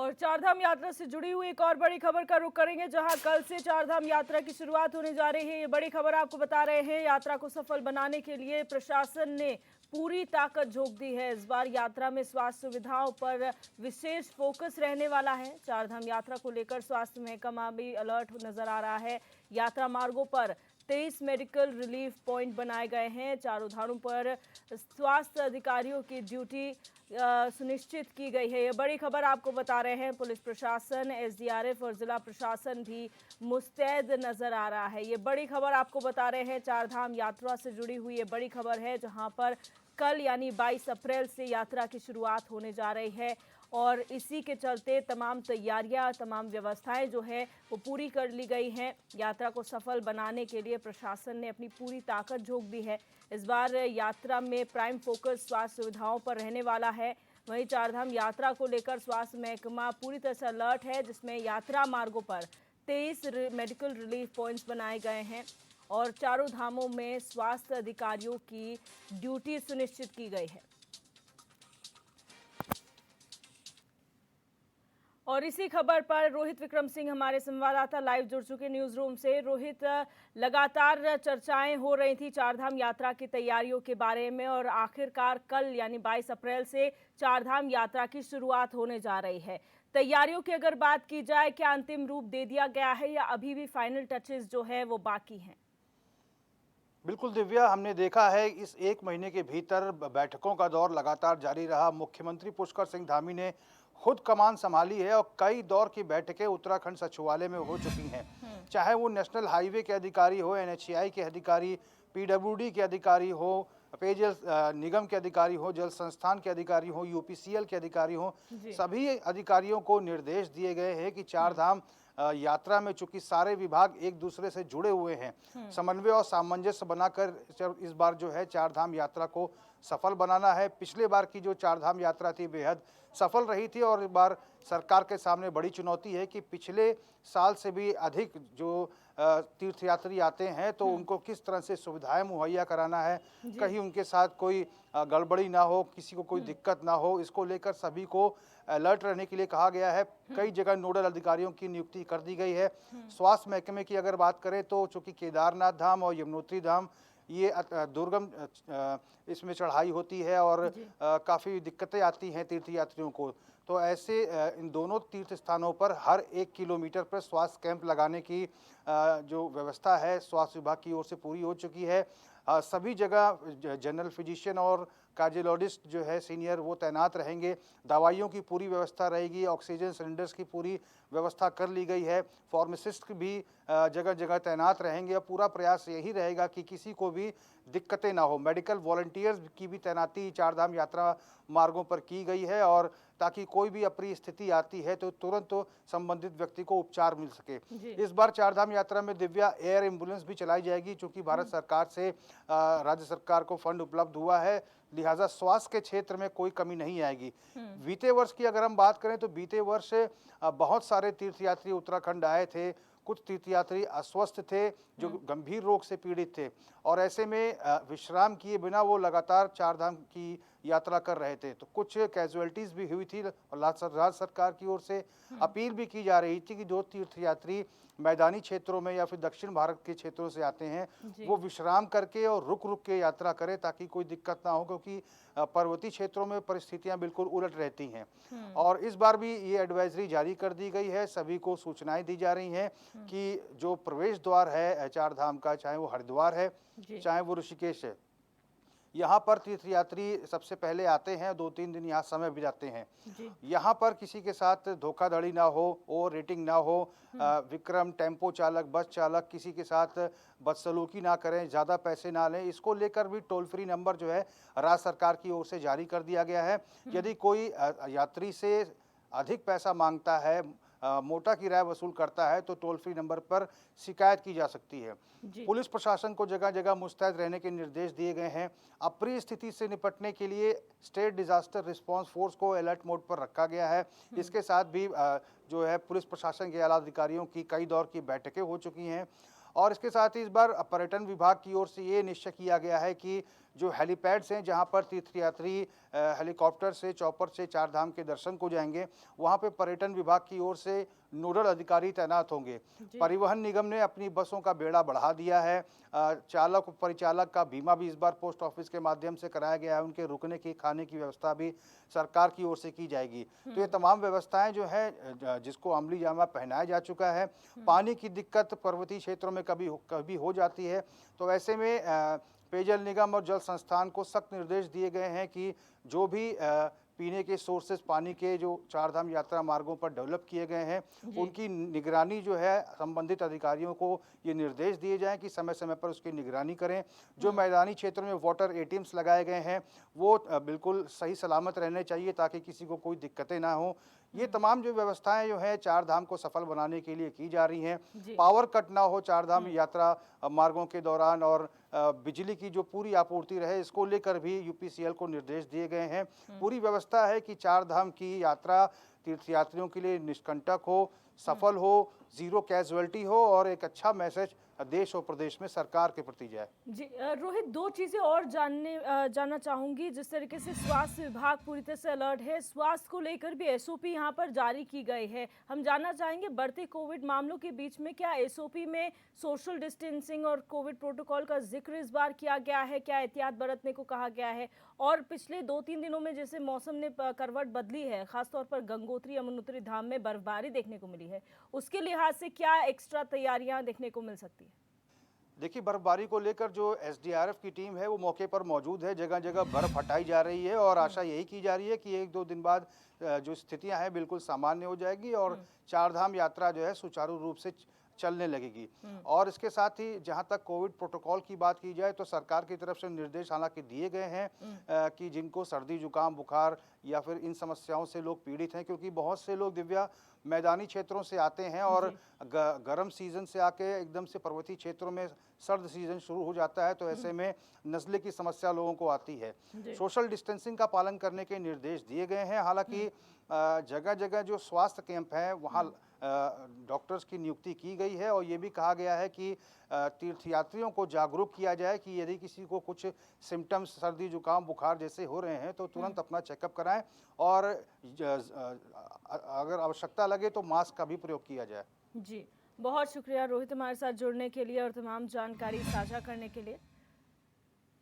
और चारधाम यात्रा से जुड़ी हुई एक और बड़ी खबर का रुख करेंगे, जहां कल से चारधाम यात्रा की शुरुआत होने जा रही है। ये बड़ी खबर आपको बता रहे हैं, यात्रा को सफल बनाने के लिए प्रशासन ने पूरी ताकत झोंक दी है। इस बार यात्रा में स्वास्थ्य सुविधाओं पर विशेष फोकस रहने वाला है। चारधाम यात्रा को लेकर स्वास्थ्य महकमा भी अलर्ट नजर आ रहा है। यात्रा मार्गों पर 23 मेडिकल रिलीफ पॉइंट बनाए गए हैं। चारों धामों पर स्वास्थ्य अधिकारियों की ड्यूटी सुनिश्चित की गई है। ये बड़ी खबर आपको बता रहे हैं। पुलिस प्रशासन, एसडीआरएफ और जिला प्रशासन भी मुस्तैद नजर आ रहा है। ये बड़ी खबर आपको बता रहे हैं, चारधाम यात्रा से जुड़ी हुई ये बड़ी खबर है, जहां पर कल यानी 22 अप्रैल से यात्रा की शुरुआत होने जा रही है और इसी के चलते तमाम तैयारियां, तमाम व्यवस्थाएं जो है वो पूरी कर ली गई हैं। यात्रा को सफल बनाने के लिए प्रशासन ने अपनी पूरी ताकत झोंक दी है। इस बार यात्रा में प्राइम फोकस स्वास्थ्य सुविधाओं पर रहने वाला है। वहीं चारधाम यात्रा को लेकर स्वास्थ्य महकमा पूरी तरह से अलर्ट है, जिसमें यात्रा मार्गों पर 23 मेडिकल रिलीफ पॉइंट्स बनाए गए हैं और चारों धामों में स्वास्थ्य अधिकारियों की ड्यूटी सुनिश्चित की गई है। और इसी खबर पर रोहित विक्रम सिंह हमारे संवाददाता लाइव जुड़ चुके न्यूज रूम से। रोहित, लगातार चर्चाएं हो रही थी चारधाम यात्रा की तैयारियों के बारे में और आखिरकार कल यानी 22 अप्रैल से चारधाम यात्रा की शुरुआत होने जा रही है। तैयारियों की अगर बात की जाए, क्या अंतिम रूप दे दिया गया है या अभी भी फाइनल टचेस जो है वो बाकी हैं? बिल्कुल दिव्या, हमने देखा है इस एक महीने के भीतर बैठकों का दौर लगातार जारी रहा। मुख्यमंत्री पुष्कर सिंह धामी ने खुद कमान संभाली है और कई दौर की बैठकें उत्तराखंड सचिवालय में हो चुकी हैं। चाहे वो नेशनल हाईवे के अधिकारी हो, एनएचएआई के अधिकारी, पीडब्ल्यूडी के अधिकारी हो, पेयजल निगम के अधिकारी हो, जल संस्थान के अधिकारी हो, यूपीसीएल के अधिकारी हो, सभी अधिकारियों को निर्देश दिए गए हैं कि चारधाम यात्रा में चूंकि सारे विभाग एक दूसरे से जुड़े हुए हैं, समन्वय और सामंजस्य बनाकर इस बार जो है चारधाम यात्रा को सफल बनाना है। पिछले बार की जो चारधाम यात्रा थी बेहद सफल रही थी और इस बार सरकार के सामने बड़ी चुनौती है कि पिछले साल से भी अधिक जो तीर्थयात्री आते हैं तो उनको किस तरह से सुविधाएं मुहैया कराना है, कहीं उनके साथ कोई गड़बड़ी ना हो, किसी को कोई दिक्कत ना हो, इसको लेकर सभी को अलर्ट रहने के लिए कहा गया है। कई जगह नोडल अधिकारियों की नियुक्ति कर दी गई है। स्वास्थ्य महकमे की अगर बात करें तो चूंकि केदारनाथ धाम और यमुनोत्री धाम ये दुर्गम इसमें चढ़ाई होती है और काफ़ी दिक्कतें आती हैं तीर्थयात्रियों को, तो ऐसे इन दोनों तीर्थ स्थानों पर हर 1 किलोमीटर पर स्वास्थ्य कैंप लगाने की जो व्यवस्था है स्वास्थ्य विभाग की ओर से पूरी हो चुकी है। सभी जगह जनरल फिजिशियन और कार्डियोलॉजिस्ट जो है सीनियर वो तैनात रहेंगे। दवाइयों की पूरी व्यवस्था रहेगी, ऑक्सीजन सिलेंडर्स की पूरी व्यवस्था कर ली गई है। फार्मासिस्ट भी जगह जगह तैनात रहेंगे और पूरा प्रयास यही रहेगा कि किसी को भी दिक्कतें ना हो। मेडिकल वॉलंटियर्स की भी तैनाती चारधाम यात्रा मार्गों पर की गई है और ताकि कोई भी अप्रिय स्थिति आती है तो तुरंत संबंधित व्यक्ति को उपचार मिल सके। इस बार चारधाम यात्रा में दिव्या एयर एम्बुलेंस भी चलाई जाएगी, चूंकि भारत सरकार से राज्य सरकार को फंड उपलब्ध हुआ है, लिहाजा स्वास्थ्य के क्षेत्र में कोई कमी नहीं आएगी। बीते वर्ष की अगर हम बात करें तो बीते वर्ष बहुत सारे तीर्थयात्री उत्तराखंड आए थे। कुछ तीर्थयात्री अस्वस्थ थे जो गंभीर रोग से पीड़ित थे और ऐसे में विश्राम किए बिना वो लगातार चारधाम की यात्रा कर रहे थे, तो कुछ कैजुअलिटीज भी हुई थी और राज्य सरकार की ओर से अपील भी की जा रही थी कि जो तीर्थयात्री मैदानी क्षेत्रों में या फिर दक्षिण भारत के क्षेत्रों से आते हैं वो विश्राम करके और रुक रुक के यात्रा करें ताकि कोई दिक्कत ना हो, क्योंकि पर्वतीय क्षेत्रों में परिस्थितियां बिल्कुल उलट रहती हैं। और इस बार भी ये एडवाइजरी जारी कर दी गई है, सभी को सूचनाएं दी जा रही हैं कि जो प्रवेश द्वार है चारधाम का, चाहे वो हरिद्वार है चाहे वो ऋषिकेश है, यहाँ पर तीर्थयात्री सबसे पहले आते हैं, 2-3 दिन यहाँ समय बिताते हैं। यहाँ पर किसी के साथ धोखाधड़ी ना हो, ओवर रेटिंग ना हो, विक्रम टेम्पो चालक, बस चालक किसी के साथ बदसलूकी ना करें, ज़्यादा पैसे ना लें, इसको लेकर भी टोल फ्री नंबर जो है राज्य सरकार की ओर से जारी कर दिया गया है। यदि कोई यात्री से अधिक पैसा मांगता है, मोटा किराया वसूल करता है तो टोल फ्री नंबर पर शिकायत की जा सकती है। पुलिस प्रशासन को जगह जगह मुस्तैद रहने के निर्देश दिए गए हैं। अप्रिय स्थिति से निपटने के लिए स्टेट डिजास्टर रिस्पांस फोर्स को अलर्ट मोड पर रखा गया है। इसके साथ भी जो है पुलिस प्रशासन के आला अधिकारियों की कई दौर की बैठकें हो चुकी हैं और इसके साथ ही इस बार पर्यटन विभाग की ओर से ये निश्चय किया गया है कि जो हेलीपैड्स हैं जहां पर तीर्थयात्री हेलीकॉप्टर से चॉपर से चार धाम के दर्शन को जाएंगे, वहां पे पर्यटन विभाग की ओर से नोडल अधिकारी तैनात होंगे। परिवहन निगम ने अपनी बसों का बेड़ा बढ़ा दिया है। चालक परिचालक का बीमा भी इस बार पोस्ट ऑफिस के माध्यम से कराया गया है। उनके रुकने की खाने की व्यवस्था भी सरकार की ओर से की जाएगी। तो ये तमाम व्यवस्थाएं जो है जिसको अमली जामा पहनाया जा चुका है। पानी की दिक्कत पर्वतीय क्षेत्रों में कभी हो जाती है, तो ऐसे में पेयजल निगम और जल संस्थान को सख्त निर्देश दिए गए हैं कि जो भी पीने के सोर्सेज पानी के जो चारधाम यात्रा मार्गों पर डेवलप किए गए हैं, उनकी निगरानी जो है संबंधित अधिकारियों को ये निर्देश दिए जाएं कि समय समय पर उसकी निगरानी करें। जो मैदानी क्षेत्रों में वाटर एटीएम्स लगाए गए हैं वो बिल्कुल सही सलामत रहने चाहिए ताकि किसी को कोई दिक्कतें ना हो। ये तमाम जो व्यवस्थाएं जो है चार धाम को सफल बनाने के लिए की जा रही हैं। पावर कट ना हो चार धाम यात्रा मार्गों के दौरान, और बिजली की जो पूरी आपूर्ति रहे, इसको लेकर भी यूपीसीएल को निर्देश दिए गए हैं। पूरी व्यवस्था है कि चार धाम की यात्रा तीर्थयात्रियों के लिए निष्कंटक हो, सफल हो, जीरो कैजुअलिटी हो और एक अच्छा मैसेज देश और प्रदेश में सरकार के प्रति जाए। जी रोहित, दो चीजें और जानना चाहूंगी। जिस तरीके से स्वास्थ्य विभाग पूरी तरह से अलर्ट है, स्वास्थ्य को लेकर भी एसओपी यहां पर जारी की गई है। हम जानना चाहेंगे बढ़ते कोविड मामलों के बीच में क्या एसओपी में सोशल डिस्टेंसिंग और कोविड प्रोटोकॉल का जिक्र इस बार किया गया है? क्या एहतियात बरतने को कहा गया है? और पिछले 2-3 दिनों में जैसे मौसम ने करवट बदली है, खासतौर पर गंगोत्री यमुनोत्री धाम में बर्फबारी देखने को मिली है, उसके लिहाज से क्या एक्स्ट्रा तैयारियां देखने को मिल सकती है? देखिए, बर्फबारी को लेकर जो एसडीआरएफ की टीम है वो मौके पर मौजूद है। जगह जगह बर्फ हटाई जा रही है और आशा यही की जा रही है कि 1-2 दिन बाद जो स्थितियां हैं बिल्कुल सामान्य हो जाएगी और चारधाम यात्रा जो है सुचारू रूप से चलने लगेगी। और इसके साथ ही जहां तक कोविड प्रोटोकॉल की बात की जाए तो सरकार की तरफ से निर्देश हालांकि दिए गए हैं कि जिनको सर्दी जुकाम बुखार या फिर इन समस्याओं से लोग पीड़ित हैं, क्योंकि बहुत से लोग दिव्या मैदानी क्षेत्रों से आते हैं और गर्म सीजन से आके एकदम से पर्वतीय क्षेत्रों में सर्द सीजन शुरू हो जाता है, तो ऐसे में नज़ले की समस्या लोगों को आती है। सोशल डिस्टेंसिंग का पालन करने के निर्देश दिए गए हैं। हालांकि जगह जगह जो स्वास्थ्य कैंप हैं वहाँ डॉक्टर्स की नियुक्ति की गई है और ये भी कहा गया है कि तीर्थयात्रियों को जागरूक किया जाए कि यदि किसी को कुछ सिम्टम्स सर्दी जुकाम बुखार जैसे हो रहे हैं तो तुरंत अपना चेकअप कराएं और अगर आवश्यकता लगे तो मास्क का भी प्रयोग किया जाए। जी, बहुत शुक्रिया रोहित हमारे साथ जुड़ने के लिए और तमाम जानकारी साझा करने के लिए।